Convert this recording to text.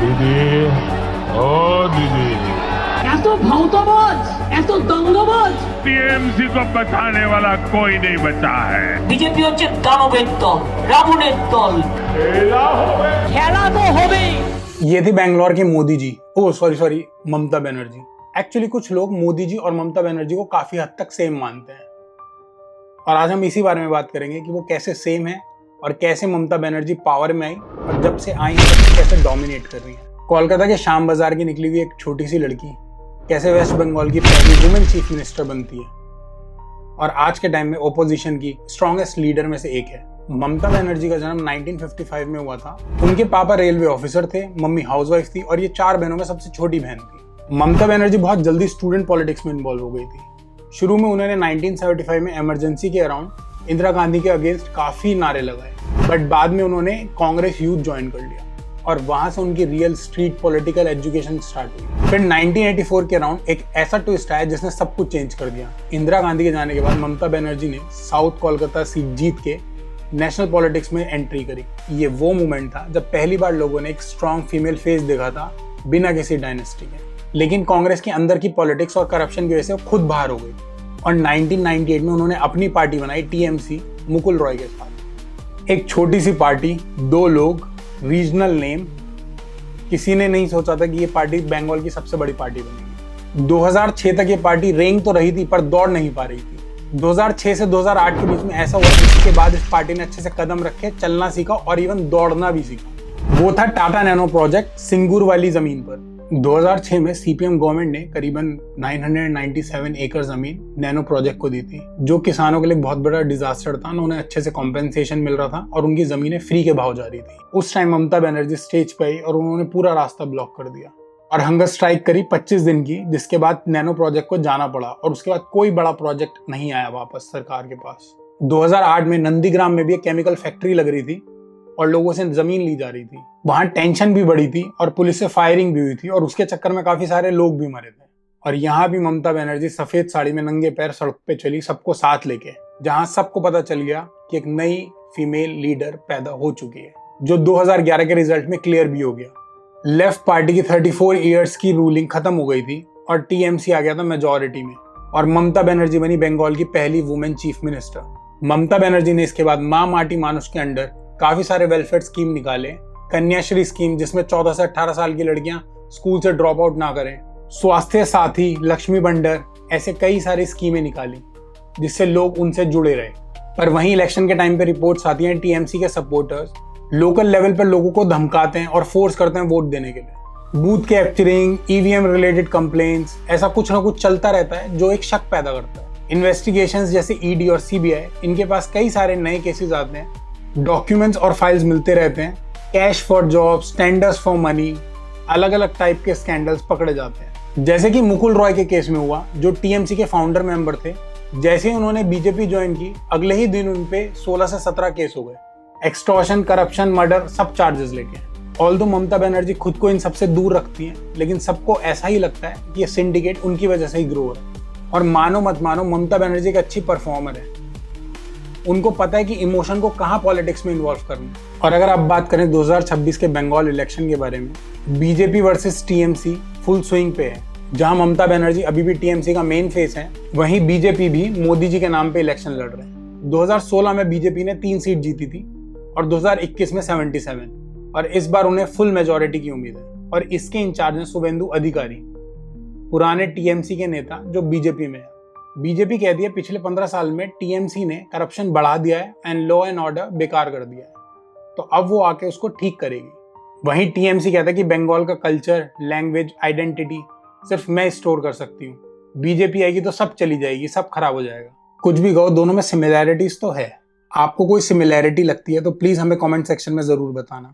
দিদি, ও দিদি, এত ভাওতাবাজ, এত দঙ্গবাজ। टीएमसी को बचाने वाला कोई नहीं बचा है। বিজেপি হচ্ছে দানবের দল, রাবণের দল। খেলা তো হবেই। ये थी बैंगलोर के मोदी जी, ओ सॉरी ममता बनर्जी। एक्चुअली कुछ लोग मोदी जी और ममता बनर्जी को काफी हद तक सेम मानते हैं, और आज हम इसी बारे में बात करेंगे कि वो कैसे सेम है और कैसे ममता बनर्जी पावर में आई और जब से आई है तब कैसे डोमिनेट कर रही है। कोलकाता के शाम बाजार की निकली हुई एक छोटी सी लड़की कैसे वेस्ट बंगाल की पहली वुमेन चीफ मिनिस्टर बनती है और आज के टाइम में ओपोजिशन की स्ट्रॉन्गेस्ट लीडर में से एक है। ममता बनर्जी का जन्म 1955 में हुआ था। उनके पापा रेलवे ऑफिसर थे, मम्मी हाउसवाइफ थी और ये 4 बहनों में सबसे छोटी बहन थी। ममता बनर्जी बहुत जल्दी स्टूडेंट पॉलिटिक्स में इन्वॉल्व हो गई थी। शुरू में उन्होंने 1975 में इमरजेंसी के अराउंड इंदिरा गांधी के अगेंस्ट काफी नारे लगाए, बट बाद में उन्होंने कांग्रेस यूथ ज्वाइन कर लिया और वहां से उनकी real street political education start हुई। फिर 1984 के अराउंड एक ऐसा ट्विस्ट आया जिसने सब कुछ चेंज कर दिया। इंदिरा गांधी के जाने के बाद ममता बनर्जी ने साउथ कोलकाता सीट जीत के नेशनल पॉलिटिक्स में एंट्री करी। ये वो मोमेंट था जब पहली बार लोगों ने एक स्ट्रॉन्ग फीमेल फेस देखा था बिना किसी डायनेस्टी के। लेकिन कांग्रेस के अंदर की पॉलिटिक्स और करप्शन की वजह से वो खुद बाहर हो गई और 1998 में उन्होंने अपनी पार्टी बनाई टीएमसी मुकुल रॉय के साथ। एक छोटी सी पार्टी, 2 लोग, रीजनल नेम। किसी ने नहीं सोचा था कि ये पार्टी बंगाल की सबसे बड़ी पार्टी बनेगी। 2006 तक ये पार्टी रेंग तो रही थी पर दौड़ नहीं पा रही थी। 2006 से 2008 के बीच में ऐसा हुआ जिसके बाद इस पार्टी ने अच्छे से कदम रखे, चलना सीखा और इवन दौड़ना भी सीखा। वो था टाटा नैनो प्रोजेक्ट सिंगूर वाली जमीन पर। 2006 में सीपीएम गवर्नमेंट ने करीबन 997 एकड़ जमीन नैनो प्रोजेक्ट को दी थी, जो किसानों के लिए बहुत बड़ा डिजास्टर था। उन्हें अच्छे से कॉम्पेंसेशन मिल रहा था और उनकी जमीनें फ्री के भाव जा रही थी। उस टाइम ममता बनर्जी स्टेज पे आई और उन्होंने पूरा रास्ता ब्लॉक कर दिया और हंगर स्ट्राइक करी 25 दिन की, जिसके बाद नैनो प्रोजेक्ट को जाना पड़ा और उसके बाद कोई बड़ा प्रोजेक्ट नहीं आया वापस सरकार के पास। 2008 में नंदीग्राम में भी एक केमिकल फैक्ट्री लग रही थी और लोगों से जमीन ली जा रही थी। वहां टेंशन भी बढ़ी थी और पुलिस से फायरिंग भी हुई थी और उसके चक्कर में काफी सारे लोग भी मरे थे। और यहाँ भी ममता बनर्जी सफेद साड़ी में नंगे पैर सड़क पे चली, सबको साथ लेके, जहां सबको पता चल गया कि एक नई फीमेल लीडर पैदा हो चुकी है, जो 2011 के रिजल्ट में क्लियर भी हो गया। लेफ्ट पार्टी की 34 इयर्स की रूलिंग खत्म हो गई थी और टीएमसी आ गया था मेजॉरिटी में और ममता बनर्जी बनी बंगाल की पहली women chief minister. Mamata Banerjee ने इसके बाद माँ माटी मानुष के अंडर काफी सारे वेलफेयर स्कीम निकाले। कन्याश्री स्कीम, जिसमें 14 से 18 साल की लड़कियां स्कूल से ड्रॉप आउट ना करें, स्वास्थ्य साथी, लक्ष्मी भंडार, ऐसे कई सारी स्कीमें निकाली जिससे लोग उनसे जुड़े रहे। पर वहीं इलेक्शन के टाइम पे रिपोर्ट्स आती हैं टीएमसी के सपोर्टर्स लोकल लेवल पर लोगों को धमकाते हैं और फोर्स करते हैं वोट देने के लिए। Booth capturing, EVM related complaints, ऐसा कुछ ना कुछ चलता रहता है जो एक शक पैदा करता है। इन्वेस्टिगेशंस जैसे ईडी और सीबीआई, इनके पास कई सारे नए केसेस आते हैं, डॉक्यूमेंट्स और फाइल्स मिलते रहते हैं, cash for jobs, tenders for money, अलग अलग टाइप के स्कैंडल्स पकड़े जाते हैं। जैसे कि मुकुल रॉय के केस में हुआ, जो टीएमसी के फाउंडर मेंबर थे। जैसे ही उन्होंने बीजेपी ज्वाइन की, अगले ही दिन उन पे 16 से 17 केस हो गए, एक्सटॉर्शन, करप्शन, मर्डर, सब चार्जेस लेके। ऑल्दो ममता बनर्जी खुद को इन सबसे दूर रखती है, लेकिन सबको ऐसा ही लगता है कि ये सिंडिकेट उनकी वजह से ही ग्रो हो रहा है। और मानो मत मानो, ममता बनर्जी एक अच्छी परफॉर्मर है। उनको पता है कि इमोशन को कहाँ पॉलिटिक्स में इन्वॉल्व करना है। और अगर आप बात करें 2026 के बंगाल इलेक्शन के बारे में, BJP versus TMC full swing पे है। जहां ममता बनर्जी अभी भी टीएमसी का मेन फेस है, वहीं बीजेपी भी मोदी जी के नाम पे इलेक्शन लड़ रहे हैं। 2016 में बीजेपी ने 3 सीट जीती थी और 2021 में 77, और इस बार उन्हें फुल मेजोरिटी की उम्मीद है। और इसके इंचार्ज हैं शुभेंदु अधिकारी, पुराने टीएमसी के नेता जो बीजेपी में है। बीजेपी कहती है पिछले 15 साल में टीएमसी ने करप्शन बढ़ा दिया है एंड लॉ एंड ऑर्डर बेकार कर दिया है, तो अब वो आके उसको ठीक करेगी। वहीं टीएमसी कहता है कि बंगाल का कल्चर, लैंग्वेज, आइडेंटिटी सिर्फ मैं स्टोर कर सकती हूँ। बीजेपी आएगी तो सब चली जाएगी, सब खराब हो जाएगा। कुछ भी कहो, दोनों में सिमिलैरिटीज तो है। आपको कोई सिमिलैरिटी लगती है तो प्लीज हमें कमेंट सेक्शन में जरूर बताना।